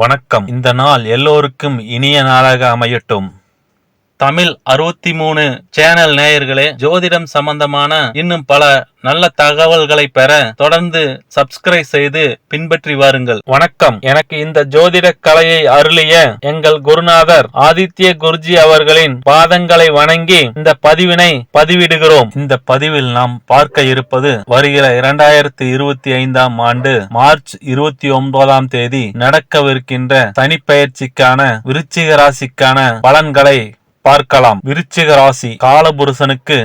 வணக்கம். இந்த நாள் எல்லோருக்கும் இனிய நாளாக அமையட்டும். தமிழ் 63 சேனல் நேயர்களே, ஜோதிடம் சம்பந்தமான இன்னும் பல நல்ல தகவல்களை பெற தொடர்ந்து சப்ஸ்கிரைப் செய்து பின்பற்றி வாருங்கள். வணக்கம். எனக்கு இந்த ஜோதிட கலையை அருளிய எங்கள் குருநாதர் ஆதித்ய குருஜி அவர்களின் பாதங்களை வணங்கி இந்த பதிவினை பதிவிடுகிறோம். இந்த பதிவில் நாம் பார்க்க இருப்பது வருகிற 2025ஆம் ஆண்டு மார்ச் 29ஆம் தேதி நடக்கவிருக்கின்ற சனிப்பெயர்ச்சிக்கான விருச்சிக ராசிக்கான பலன்களை பார்க்கலாம். விருச்சிக ராசி காலபுருஷனுக்கு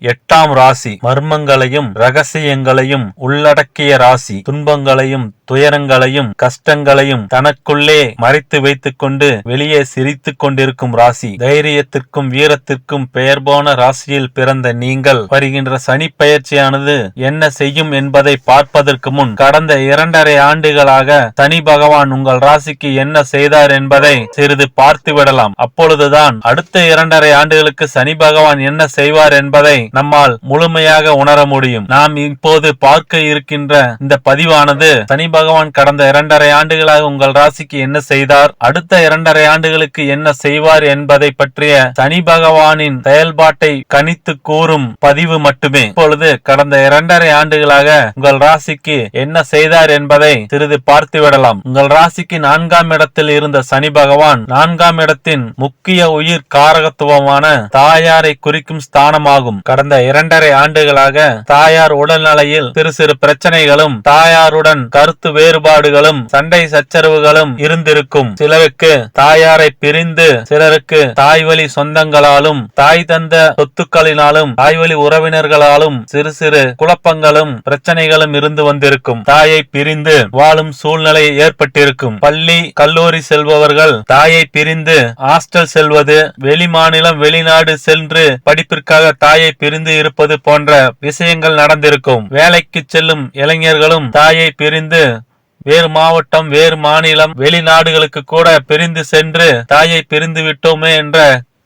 8ஆம் ராசி. மர்மங்களையும் ரகசியங்களையும் உள்ளடக்கிய ராசி. துன்பங்களையும் துயரங்களையும் கஷ்டங்களையும் தனக்குள்ளே மறைத்து வைத்துக் கொண்டு வெளியே சிரித்துக் கொண்டிருக்கும் ராசி. தைரியத்திற்கும் வீரத்திற்கும் பெயர் போன ராசியில் பிறந்த நீங்கள் வருகின்ற சனி பெயர்ச்சியானது என்ன செய்யும் என்பதை பார்ப்பதற்கு முன் கடந்த 2.5 ஆண்டுகளாக சனி பகவான் உங்கள் ராசிக்கு என்ன செய்தார் என்பதை சிறிது பார்த்து விடலாம். அப்பொழுதுதான் அடுத்த 2.5 ஆண்டுகளுக்கு சனி பகவான் என்ன செய்வார் என்பதை நம்மால் முழுமையாக உணர முடியும். நாம் இப்போது பார்க்க இருக்கின்ற இந்த பதிவானது சனி பகவான் கடந்த 2.5 ஆண்டுகளாக உங்கள் ராசிக்கு என்ன செய்தார், அடுத்த 2.5 ஆண்டுகளுக்கு என்ன செய்வார் என்பதை பற்றிய சனி பகவானின் செயல்பாட்டை கணித்து கூறும் பதிவு மட்டுமே. இப்பொழுது கடந்த 2.5 ஆண்டுகளாக உங்கள் ராசிக்கு என்ன செய்தார் என்பதை சிறிது பார்த்து விடலாம். உங்கள் ராசிக்கு 4ஆம் இடத்தில் இருந்த சனி பகவான் 4ஆம் இடத்தின் முக்கிய உயிர் காரகத்துவமான தாயாரை குறிக்கும் ஸ்தானமாகும். கடந்த 2.5 ஆண்டுகளாக தாயார் உடல்நிலையில் சிறு சிறு பிரச்சனைகளும் தாயாருடன் கருத்து வேறுபாடுகளும் சண்டை சச்சரவுகளும் இருந்திருக்கும். சிலருக்கு தாயாரை பிரிந்து, சிலருக்கு தாய்வழி சொந்தங்களாலும் தாய் தந்த சொத்துக்களினாலும் தாய்வழி உறவினர்களாலும் சிறு சிறு குழப்பங்களும் பிரச்சனைகளும் இருந்து வந்திருக்கும். தாயை பிரிந்து வாழும் சூழ்நிலை ஏற்பட்டிருக்கும். பள்ளி கல்லூரி செல்பவர்கள் தாயை பிரிந்து ஹாஸ்டல் செல்வது, வெளிமாநிலம் வெளிநாடு சென்று படிப்பிற்காக தாயை பிரிந்து இருப்பது போன்ற விஷயங்கள் நடந்திருக்கும். வேலைக்கு செல்லும் இளைஞர்களும் தாயை பிரிந்து வேறு மாவட்டம், வேறு மாநிலம், வெளிநாடுகளுக்கு கூட பிரிந்து சென்று தாயை பிரிந்து விட்டோமே என்ற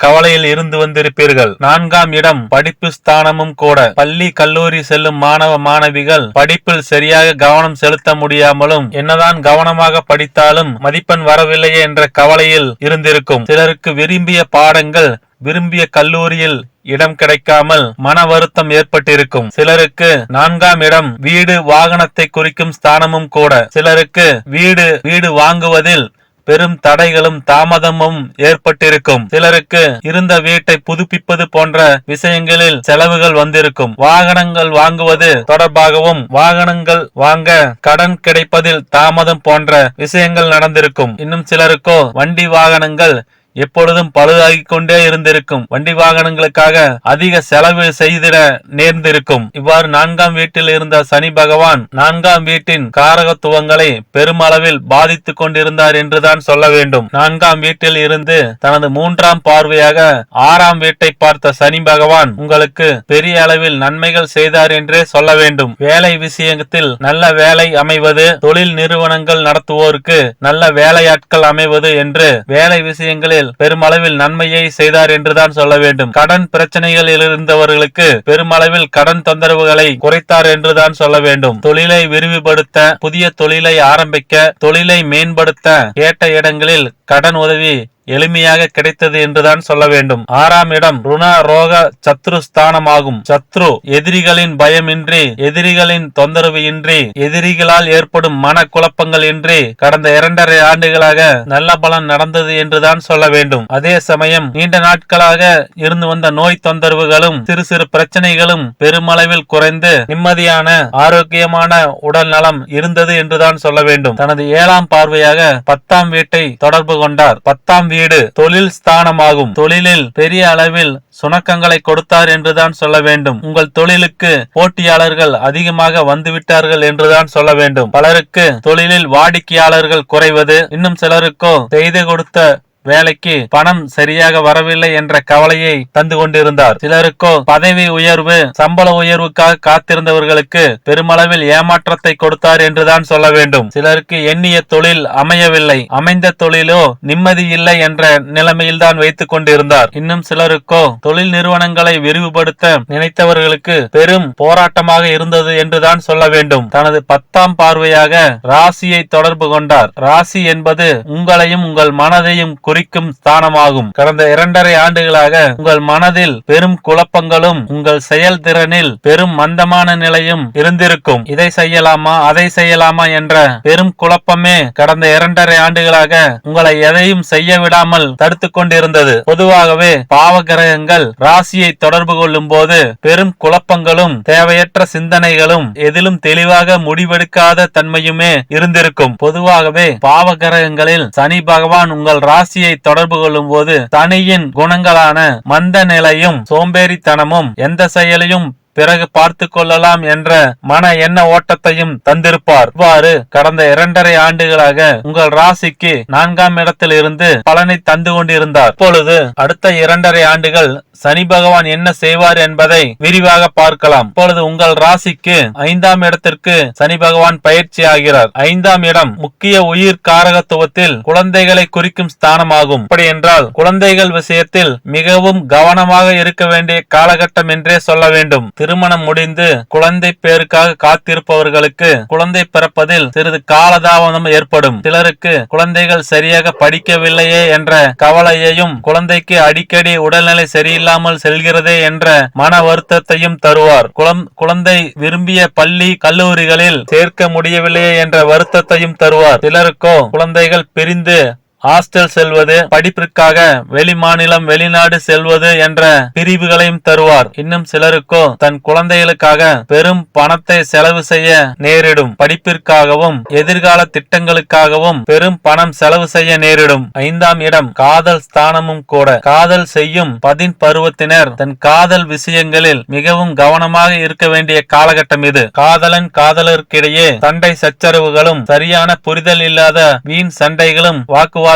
கவலையில் இருந்து வந்திருப்பீர்கள். 4ஆம் இடம் படிப்பு ஸ்தானமும் கூட. பள்ளி கல்லூரி செல்லும் மாணவ மாணவிகள் படிப்பில் சரியாக கவனம் செலுத்த முடியாமலும், என்னதான் கவனமாக படித்தாலும் மதிப்பெண் வரவில்லையே என்ற கவலையில் இருந்திருக்கும். சிலருக்கு விரும்பிய பாடங்கள் விரும்பிய கல்லூரியில் இடம் கிடைக்காமல் மன வருத்தம் ஏற்பட்டிருக்கும். சிலருக்கு 4ஆம் இடம் வீடு வாகனத்தை குறிக்கும் ஸ்தானமும் கூட. சிலருக்கு வீடு வாங்குவதில் பெரும் தடைகளும் தாமதமும் ஏற்பட்டிருக்கும். சிலருக்கு இருந்த வீட்டை புதுப்பிப்பது போன்ற விஷயங்களில் செலவுகள் வந்திருக்கும். வாகனங்கள் வாங்குவது தொடர்பாகவும் வாகனங்கள் வாங்க கடன் கிடைப்பதில் தாமதம் போன்ற விஷயங்கள் நடந்திருக்கும். இன்னும் சிலருக்கோ வண்டி வாகனங்கள் எப்பொழுதும் பழுதாகிக் கொண்டே இருந்திருக்கும். வண்டி வாகனங்களுக்காக அதிக செலவு செய்திட நேர்ந்திருக்கும். இவ்வாறு 4ஆம் வீட்டில் இருந்த சனி பகவான் 4ஆம் வீட்டின் காரகத்துவங்களை பெருமளவில் பாதித்துக் கொண்டிருந்தார் என்றுதான் சொல்ல வேண்டும். 4ஆம் வீட்டில் இருந்து தனது 3ஆம் பார்வையாக 6ஆம் வீட்டை பார்த்த சனி பகவான் உங்களுக்கு பெரிய அளவில் நன்மைகள் செய்தார் என்றே சொல்ல வேண்டும். வேலை விஷயத்தில் நல்ல வேலை அமைவது, தொழில் நிறுவனங்கள் நடத்துவோருக்கு நல்ல வேலையாட்கள் அமைவது என்று வேலை விஷயங்களில் பெருமளவில் நன்மையை செய்தார் என்றுதான் சொல்ல வேண்டும். கடன் பிரச்சனைகளில் இருந்தவர்களுக்கு பெருமளவில் கடன் தொந்தரவுகளை குறைத்தார் என்றுதான் சொல்ல வேண்டும். தொழிலை விரிவுபடுத்த, புதிய தொழிலை ஆரம்பிக்க, தொழிலை மேம்படுத்த கேட்ட இடங்களில் கடன் உதவி எளிமையாக கிடைத்தது என்றுதான் சொல்ல வேண்டும். 6ஆம் இடம் ருண ரோக சத்ரு ஸ்தானமாகும். சத்ரு எதிரிகளின் பயமின்றி, எதிரிகளின் தொந்தரவு இன்றி, எதிரிகளால் ஏற்படும் மன குழப்பங்கள் இன்றி கடந்த 2.5 ஆண்டுகளாக நல்ல பலன் நடந்தது என்றுதான் சொல்ல வேண்டும். அதே சமயம் நீண்ட நாட்களாக இருந்து வந்த நோய் தொந்தரவுகளும் சிறு சிறு பிரச்சனைகளும் பெருமளவில் குறைந்து நிம்மதியான ஆரோக்கியமான உடல் நலம் இருந்தது என்றுதான் சொல்ல வேண்டும். தனது 7ஆம் பார்வையாக 10ஆம் வீட்டை தொடர்பு கொண்டார். 10ஆம் வீடு தொழில் ஸ்தானமாகும். தொழிலில் பெரிய அளவில் சுணக்கங்களை கொடுத்தார் என்றுதான் சொல்ல வேண்டும். உங்கள் தொழிலுக்கு போட்டியாளர்கள் அதிகமாக வந்துவிட்டார்கள் என்றுதான் சொல்ல வேண்டும். பலருக்கு தொழிலில் வாடிக்கையாளர்கள் குறைவது, இன்னும் சிலருக்கோ செய்து கொடுத்த வேலைக்கு பணம் சரியாக வரவில்லை என்ற கவலையை தந்து கொண்டிருந்தார். சிலருக்கோ பதவி உயர்வு, சம்பள உயர்வுக்காக காத்திருந்தவர்களுக்கு பெருமளவில் ஏமாற்றத்தை கொடுத்தார் என்றுதான் சொல்ல வேண்டும். சிலருக்கு எண்ணிய தொழில் அமையவில்லை, அமைந்த தொழிலோ நிம்மதி இல்லை என்ற நிலைமையில்தான் வைத்துக் கொண்டிருந்தார். இன்னும் சிலருக்கோ தொழில் நிறுவனங்களை விரிவுபடுத்த நினைத்தவர்களுக்கு பெரும் போராட்டமாக இருந்தது என்றுதான் சொல்ல வேண்டும். தனது 10ஆம் பார்வையாக ராசியை தொடர்பு கொண்டார். ராசி என்பது உங்களையும் உங்கள் மனதையும் குறிக்கும் ஸ்தானமாகும். கடந்த 2.5 ஆண்டுகளாக உங்கள் மனதில் பெரும் குழப்பங்களும் உங்கள் செயல்திறனில் பெரும் மந்தமான நிலையும் இருந்திருக்கும். இதை செய்யலாமா அதை செய்யலாமா என்ற பெரும் குழப்பமே கடந்த 2.5 ஆண்டுகளாக உங்களை எதையும் செய்ய விடாமல் தடுத்துக் கொண்டிருந்தது. பொதுவாகவே பாவ கிரகங்கள் ராசியை தொடர்பு கொள்ளும் போது பெரும் குழப்பங்களும் தேவையற்ற சிந்தனைகளும் எதிலும் தெளிவாக முடிவெடுக்காத தன்மையுமே இருந்திருக்கும். பொதுவாகவே பாவ கிரகங்களில் சனி பகவான் உங்கள் ராசியை தொடர்பு கொள்ளும் போது சனியின் குணங்களான மந்த நிலையும் சோம்பேறித்தனமும் எந்த செயலையும் பிறகு பார்த்து கொள்ளலாம் என்ற மன எண்ண ஓட்டத்தையும் தந்திருப்பார். இவ்வாறு கடந்த 2.5 ஆண்டுகளாக உங்கள் ராசிக்கு 4ஆம் இடத்தில் இருந்து பலனை தந்து கொண்டிருந்தார். இப்பொழுது அடுத்த 2.5 ஆண்டுகள் சனி பகவான் என்ன செய்வார் என்பதை விரிவாக பார்க்கலாம். இப்பொழுது உங்கள் ராசிக்கு 5ஆம் இடத்திற்கு சனி பகவான் பயிற்சி ஆகிறார். 5ஆம் இடம் முக்கிய உயிர் காரகத்துவத்தில் குழந்தைகளை குறிக்கும் ஸ்தானமாகும். அப்படி என்றால் குழந்தைகள் விஷயத்தில் மிகவும் கவனமாக இருக்க வேண்டிய காலகட்டம் என்றே சொல்ல வேண்டும். திருமணம் முடிந்து குழந்தை பேருக்காக காத்திருப்பவர்களுக்கு குழந்தை பிறப்பதில் சிறிது காலதாமதம் ஏற்படும். சிலருக்கு குழந்தைகள் சரியாக படிக்கவில்லையே என்ற கவலையையும் குழந்தைக்கு அடிக்கடி உடல்நிலை சரியில்லாமல் செல்கிறதே என்ற மன வருத்தத்தையும் தருவார். குழந்தை விரும்பிய பள்ளி கல்லூரிகளில் சேர்க்க முடியவில்லையே என்ற வருத்தத்தையும் தருவார். சிலருக்கோ குழந்தைகள் பிரிந்து ஹாஸ்டல் செல்வது, படிப்பிற்காக வெளி மாநிலம் வெளிநாடு செல்வது என்ற பிரிவுகளையும் தருவார். இன்னும் சிலருக்கோ தன் குழந்தைகளுக்காக பெரும் பணத்தை செலவு செய்ய நேரிடும். படிப்பிற்காகவும் எதிர்கால திட்டங்களுக்காகவும் பெரும் பணம் செலவு செய்ய நேரிடும். 5ஆம் இடம் காதல் ஸ்தானமும் கூட. காதல் செய்யும் பதின் பருவத்தினர் தன் காதல் விஷயங்களில் மிகவும் கவனமாக இருக்க வேண்டிய காலகட்டம் இது. காதலன் காதலருக்கிடையே சண்டை சச்சரவுகளும் சரியான புரிதல் இல்லாத வீண் சண்டைகளும் வாக்குவாதங்களும்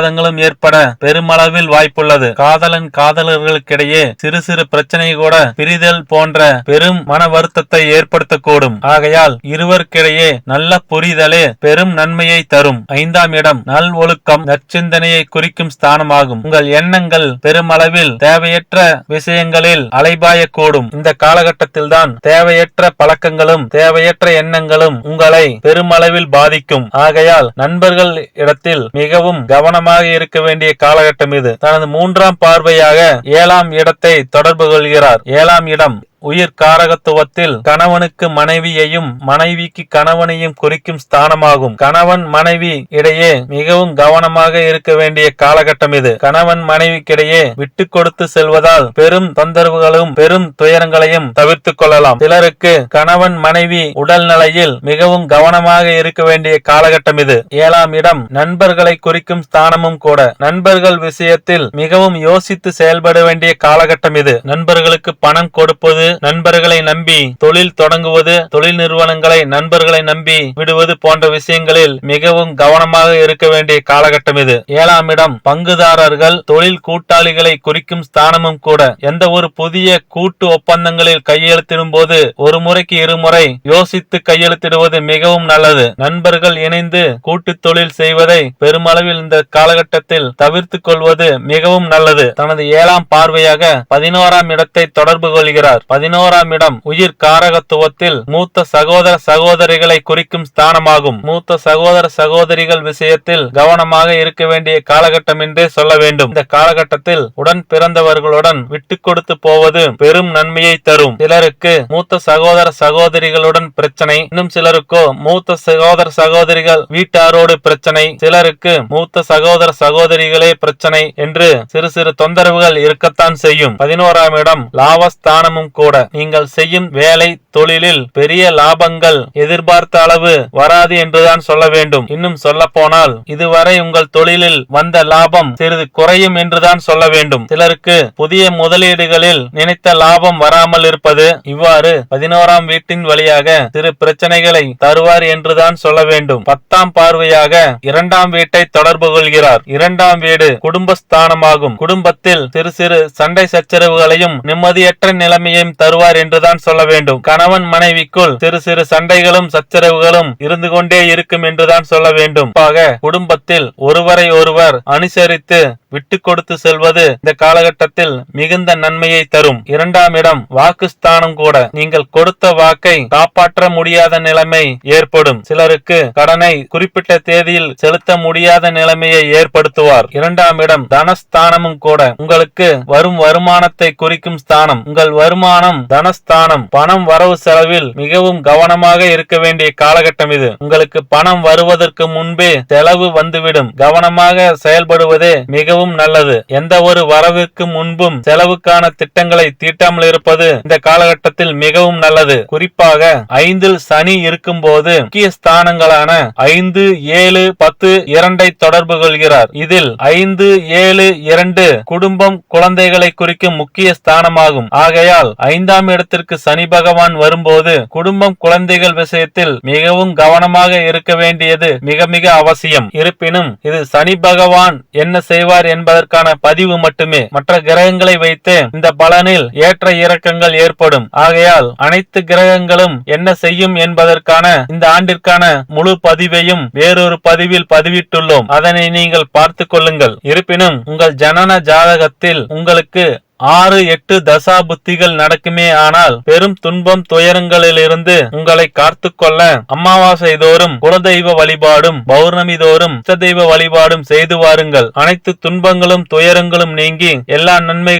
ஏற்பட பெருமளவில் வாய்ப்புள்ளது. காதலன் காதலர்களுக்கிடையே சிறு சிறு பிரச்சனை கூட பிரிதல் போன்ற பெரும் மன வருத்தத்தை ஏற்படுத்தக்கூடும். ஆகையால் இருவருக்கிடையே நல்ல புரிதலே பெரும் நன்மையை தரும். 5ஆம் இடம் நல் ஒழுக்கம், நற்சிந்தனையை குறிக்கும் ஸ்தானமாகும். உங்கள் எண்ணங்கள் பெருமளவில் தேவையற்ற விஷயங்களில் அலைபாயக்கூடும். இந்த காலகட்டத்தில் தான் தேவையற்ற பழக்கங்களும் தேவையற்ற எண்ணங்களும் உங்களை பெருமளவில் பாதிக்கும். ஆகையால் நண்பர்கள் இடத்தில் மிகவும் கவனமாக இருக்க வேண்டிய காலகட்டம் இது. தனது 3ஆம் பார்வையாக 7ஆம் இடத்தை தொடர்பு கொள்கிறார். 7ஆம் இடம் உயிர் காரகத்துவத்தில் கணவனுக்கு மனைவியையும் மனைவிக்கு கணவனையும் குறிக்கும் ஸ்தானமாகும். கணவன் மனைவி இடையே மிகவும் கவனமாக இருக்க வேண்டிய காலகட்டம் இது. கணவன் மனைவிக்கிடையே விட்டு கொடுத்து செல்வதால் பெரும் தொந்தரவுகளும் பெரும் துயரங்களையும் தவிர்த்துக் கொள்ளலாம். சிலருக்கு கணவன் மனைவி உடல் நிலையில் மிகவும் கவனமாக இருக்க வேண்டிய காலகட்டம் இது. 7ஆம் இடம் நண்பர்களை குறிக்கும் ஸ்தானமும் கூட. நண்பர்கள் விஷயத்தில் மிகவும் யோசித்து செயல்பட வேண்டிய காலகட்டம் இது. நண்பர்களுக்கு பணம் கொடுப்பது, நண்பர்களை நம்பி தொழில் தொடங்குவது, தொழில் நிறுவனங்களை நண்பர்களை நம்பி விடுவது போன்ற விஷயங்களில் மிகவும் கவனமாக இருக்க வேண்டிய காலகட்டம் இது. 7ஆம் இடம் பங்குதாரர்கள், தொழில் கூட்டாளிகளை குறிக்கும் ஸ்தானமும் கூட. எந்த ஒரு புதிய கூட்டு ஒப்பந்தங்களில் கையெழுத்திடும் போது ஒரு முறைக்கு இருமுறை யோசித்து கையெழுத்திடுவது மிகவும் நல்லது. நண்பர்கள் இணைந்து கூட்டு தொழில் செய்வதை பெருமளவில் இந்த காலகட்டத்தில் தவிர்த்துக் கொள்வது மிகவும் நல்லது. தனது 7ஆம் பார்வையாக 11ஆம் இடத்தை தொடர்பு கொள்கிறார். 11ஆம் இடம் உயிர் காரகத்துவத்தில் மூத்த சகோதர சகோதரிகளை குறிக்கும் ஸ்தானமாகும். மூத்த சகோதர சகோதரிகள் விஷயத்தில் கவனமாக இருக்க வேண்டிய காலகட்டம் என்றே சொல்ல வேண்டும். இந்த காலகட்டத்தில் உடன் பிறந்தவர்களுடன் விட்டு கொடுத்து போவது பெரும் நன்மையை தரும். சிலருக்கு மூத்த சகோதர சகோதரிகளுடன் பிரச்சனை, இன்னும் சிலருக்கோ மூத்த சகோதர சகோதரிகள் வீட்டாரோடு பிரச்சனை, சிலருக்கு மூத்த சகோதர சகோதரிகளே பிரச்சனை என்று சிறு சிறு தொந்தரவுகள் இருக்கத்தான் செய்யும். 11ஆம் இடம் லாபஸ்தானமும் கூட. நீங்கள் செய்யும் வேலை, தொழிலில் பெரிய லாபங்கள் எதிர்பார்த்த அளவு வராது என்றுதான் சொல்ல வேண்டும். இன்னும் சொல்ல போனால் இதுவரை உங்கள் தொழிலில் வந்த லாபம் சிறிது குறையும் என்றுதான் சொல்ல வேண்டும். சிலருக்கு புதிய முதலீடுகளில் நினைத்த லாபம் வராமல் இருப்பது, இவ்வாறு 11ஆம் வீட்டின் வழியாக சிறு பிரச்சனைகளை தருவார் என்றுதான் சொல்ல வேண்டும். 10ஆம் பார்வையாக 2ஆம் வீட்டை தொடர்பு கொள்கிறார். 2ஆம் வீடு குடும்பஸ்தானமாகும். குடும்பத்தில் சிறு சிறு சண்டை சச்சரவுகளையும் நிம்மதியற்ற நிலைமையையும் தருவார் என்றுதான் சொல்ல வேண்டும். கணவன் மனைவிக்குள் சிறு சிறு சண்டைகளும் சச்சரவுகளும் இருந்து கொண்டே இருக்கும் என்றுதான் சொல்ல வேண்டும். குடும்பத்தில் ஒருவரை ஒருவர் அனுசரித்து விட்டு கொடுத்து செல்வது இந்த காலகட்டத்தில் மிகுந்த நன்மையை தரும். 2ஆம் இடம் வாக்குஸ்தானம் கூட. நீங்கள் கொடுத்த வாக்கை காப்பாற்ற முடியாத நிலைமை ஏற்படும். சிலருக்கு கடனை குறிப்பிட்ட தேதியில் செலுத்த முடியாத நிலைமையை ஏற்படுத்துவார். 2ஆம் இடம் தனஸ்தானமும் கூட. உங்களுக்கு வரும் வருமானத்தை குறிக்கும் ஸ்தானம். உங்கள் வருமானம் தனஸ்தானம். பணம் வரவு செலவில் மிகவும் கவனமாக இருக்க வேண்டிய காலகட்டம் இது. உங்களுக்கு பணம் வருவதற்கு முன்பே செலவு வந்துவிடும். கவனமாக செயல்படுவதே மிகவும் நல்லது. எந்த ஒரு வரவிற்கு முன்பும் செலவுக்கான திட்டங்களை தீட்டாமல் இருப்பது இந்த காலகட்டத்தில் மிகவும் நல்லது. குறிப்பாக 5இல் சனி இருக்கும் போது முக்கிய ஸ்தானங்களான 5, 7, 10, 2 தொடர்பு கொள்கிறார். இதில் 5, 7, 2 குடும்பம் குழந்தைகளை குறிக்கும் முக்கிய ஸ்தானமாகும். ஆகையால் 5ஆம் இடத்திற்கு சனி பகவான் வரும்போது குடும்பம் குழந்தைகள் விஷயத்தில் மிகவும் கவனமாக இருக்க வேண்டியது மிக மிக அவசியம். இருப்பினும் இது சனி பகவான் என்ன செய்வார் என்பதற்கான பதிவு மட்டுமே. மற்ற கிரகங்களை வைத்து இந்த பலனில் ஏற்ற இறக்கங்கள் ஏற்படும். ஆகையால் அனைத்து கிரகங்களும் என்ன செய்யும் என்பதற்கான இந்த ஆண்டிற்கான முழு பதிவையும் வேறொரு பதிவில் பதிவிட்டுள்ளோம். அதனை நீங்கள் பார்த்துக் கொள்ளுங்கள். இருப்பினும் உங்கள் ஜனன ஜாதகத்தில் உங்களுக்கு 6, 8 தசா புத்திகள் நடக்குமே ஆனால் பெரும் துன்பம் துயரங்களிலிருந்து உங்களை காத்துக்கொள்ள அமாவாசை தோறும் குலதெய்வ வழிபாடும் பௌர்ணமி தோறும் இஷ்ட தெய்வ வழிபாடும் செய்து வாருங்கள். அனைத்து துன்பங்களும் துயரங்களும் நீங்கி எல்லா நன்மை